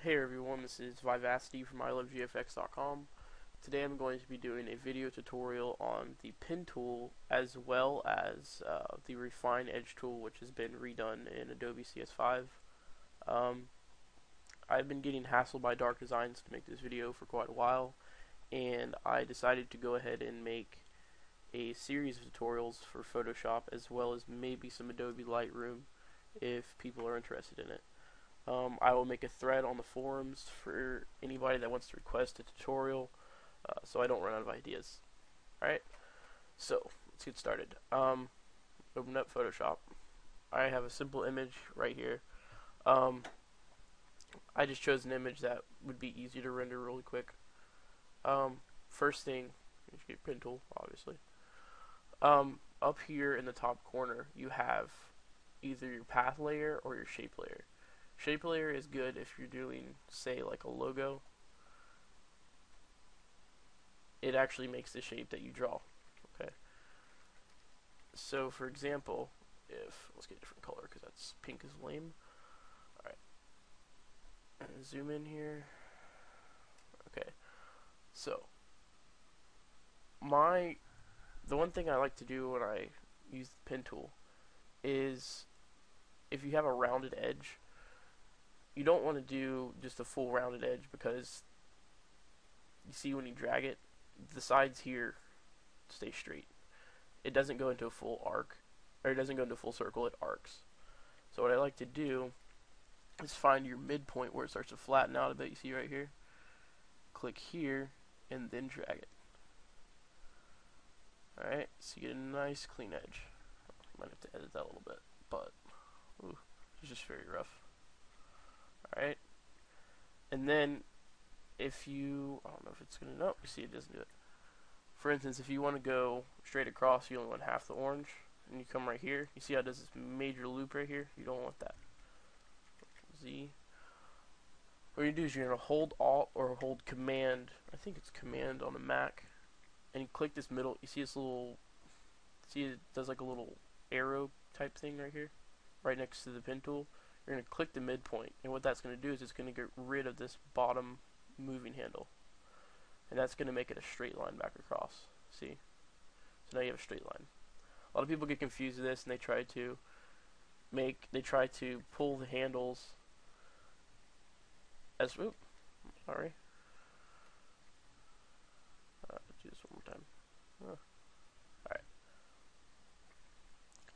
Hey everyone, this is Vivacity from ilovegfx.com. Today I'm going to be doing a video tutorial on the pen tool as well as the refine edge tool, which has been redone in Adobe CS5. Um, I've been getting hassled by Dark Designs to make this video for quite a while, and I decided to go ahead and make a series of tutorials for Photoshop as well as maybe some Adobe Lightroom if people are interested in it. I will make a thread on the forums for anybody that wants to request a tutorial, so I don't run out of ideas. Alright, so let's get started. Open up Photoshop. I have a simple image right here. I just chose an image that would be easy to render really quick. First thing, you should get pen tool, obviously. Up here in the top corner, you have either your path layer or your shape layer. Shape layer is good if you're doing, say, like a logo. It actually makes the shape that you draw. Okay. So, for example, let's get a different color because that's pink is lame. All right. And zoom in here. Okay. So, the one thing I like to do when I use the pen tool is if you have a rounded edge, you don't want to do just a full rounded edge because you see when you drag it, the sides here stay straight. It doesn't go into a full arc, or it doesn't go into a full circle, it arcs. So what I like to do is find your midpoint where it starts to flatten out a bit. You see right here? Click here and then drag it. Alright, so you get a nice clean edge. Might have to edit that a little bit, but it's just very rough. Alright, and then if you, I don't know if it's gonna, no, you see it doesn't do it. For instance, if you want to go straight across, you only want half the orange, and you come right here, you see how it does this major loop right here? You don't want that. Z. What you do is you're gonna hold Alt or hold Command, I think it's Command on a Mac, and you click this middle, you see this little, see it does like a little arrow type thing right here, right next to the pen tool. You're going to click the midpoint, and what that's going to do is it's going to get rid of this bottom moving handle, and that's going to make it a straight line back across. See? So now you have a straight line. A lot of people get confused with this, and they try to pull the handles as, sorry. Let's do this one more time. Alright.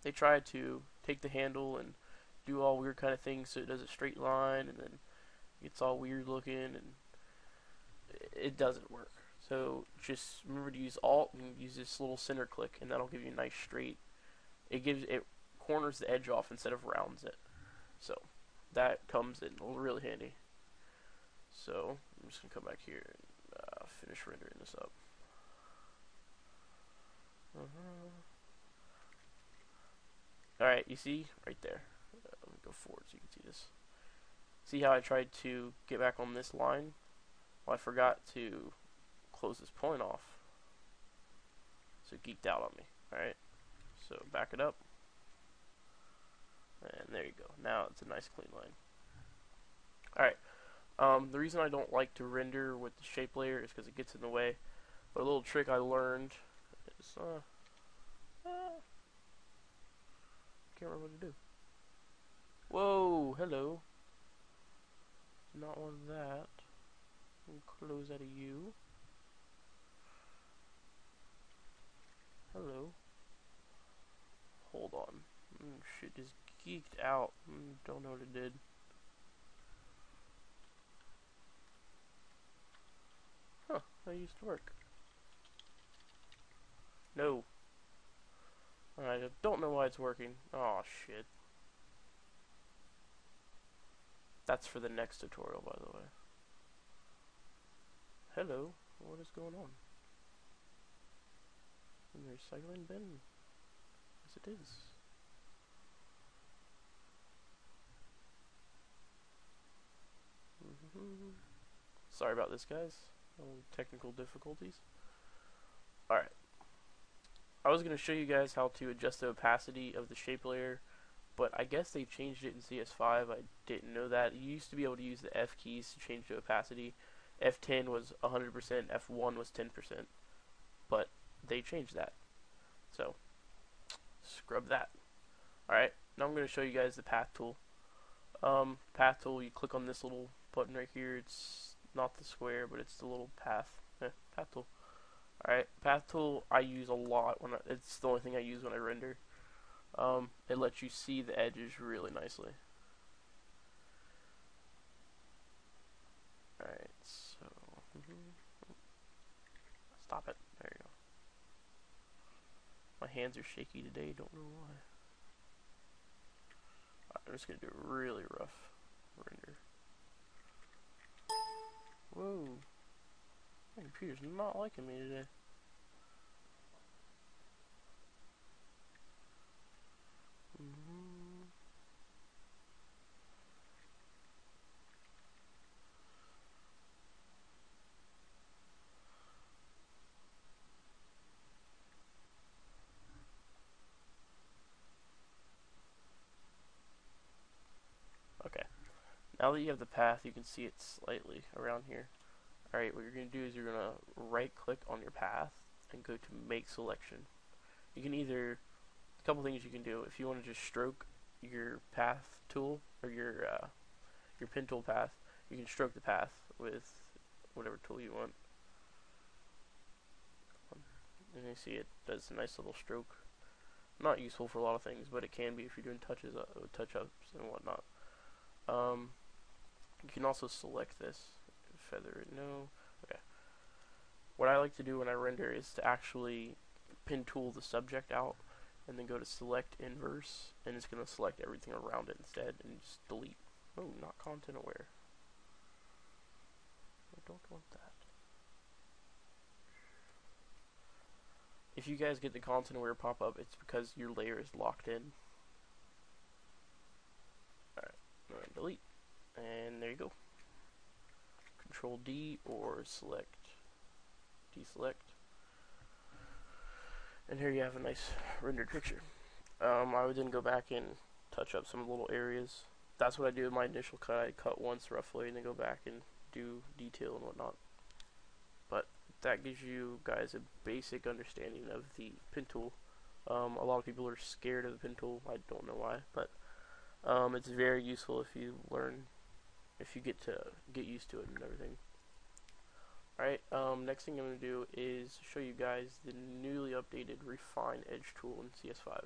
They try to take the handle and do all weird kind of things so it does a straight line and then it's all weird looking, and it doesn't work. So just remember to use Alt and use this little center click, and that'll give you a nice straight. It corners the edge off instead of rounds it. So that comes in really handy. So I'm just gonna come back here and finish rendering this up. Alright, you see right there. Let me go forward so you can see this. See how I tried to get back on this line? Well, I forgot to close this point off. So it geeked out on me. Alright, so back it up. And there you go. Now it's a nice clean line. Alright, the reason I don't like to render with the shape layer is because it gets in the way. But a little trick I learned is, can't remember what to do. Whoa, hello. Not want that. Close out of you. Hello. Hold on. Shit just geeked out. Don't know what it did. Huh, that used to work. No. Alright, I don't know why it's working. Oh shit. That's for the next tutorial, by the way. Hello, what is going on? In the recycling bin? Yes, it is. Sorry about this, guys. Technical difficulties. Alright. I was going to show you guys how to adjust the opacity of the shape layer, but I guess they changed it in CS5. I didn't know that. You used to be able to use the F keys to change the opacity. F10 was 100%, F1 was 10%, but they changed that. So, scrub that. Alright, now I'm going to show you guys the path tool. Path tool, you click on this little button right here. It's not the square, but it's the little path. Path tool. Alright, path tool I use a lot it's the only thing I use when I render. It lets you see the edges really nicely. Alright, so stop it. There you go. My hands are shaky today, don't know why. I'm just gonna do a really rough render. Whoa. My computer's not liking me today. Okay. Now that you have the path, you can see it slightly around here. Alright, what you're going to do is you're going to right click on your path and go to make selection. You can either, a couple things you can do. If you want to just stroke your path tool, or your pen tool path, you can stroke the path with whatever tool you want. And you see it does a nice little stroke. Not useful for a lot of things, but it can be if you're doing touch-ups and whatnot. You can also select this. Feather it, no. Okay. What I like to do when I render is to actually pen tool the subject out and then go to select inverse, and it's going to select everything around it instead and just delete. Oh, not content aware. I don't want that. If you guys get the content aware pop up, it's because your layer is locked in. Alright, delete. And there you go. Control D or select, deselect, and here you have a nice rendered picture. I would then go back and touch up some little areas. That's what I do in my initial cut. I cut once roughly and then go back and do detail and whatnot. But that gives you guys a basic understanding of the pen tool. A lot of people are scared of the pen tool. I don't know why, but it's very useful if you learn, if you get used to it and everything. Alright, next thing I'm going to do is show you guys the newly updated Refine Edge tool in CS5.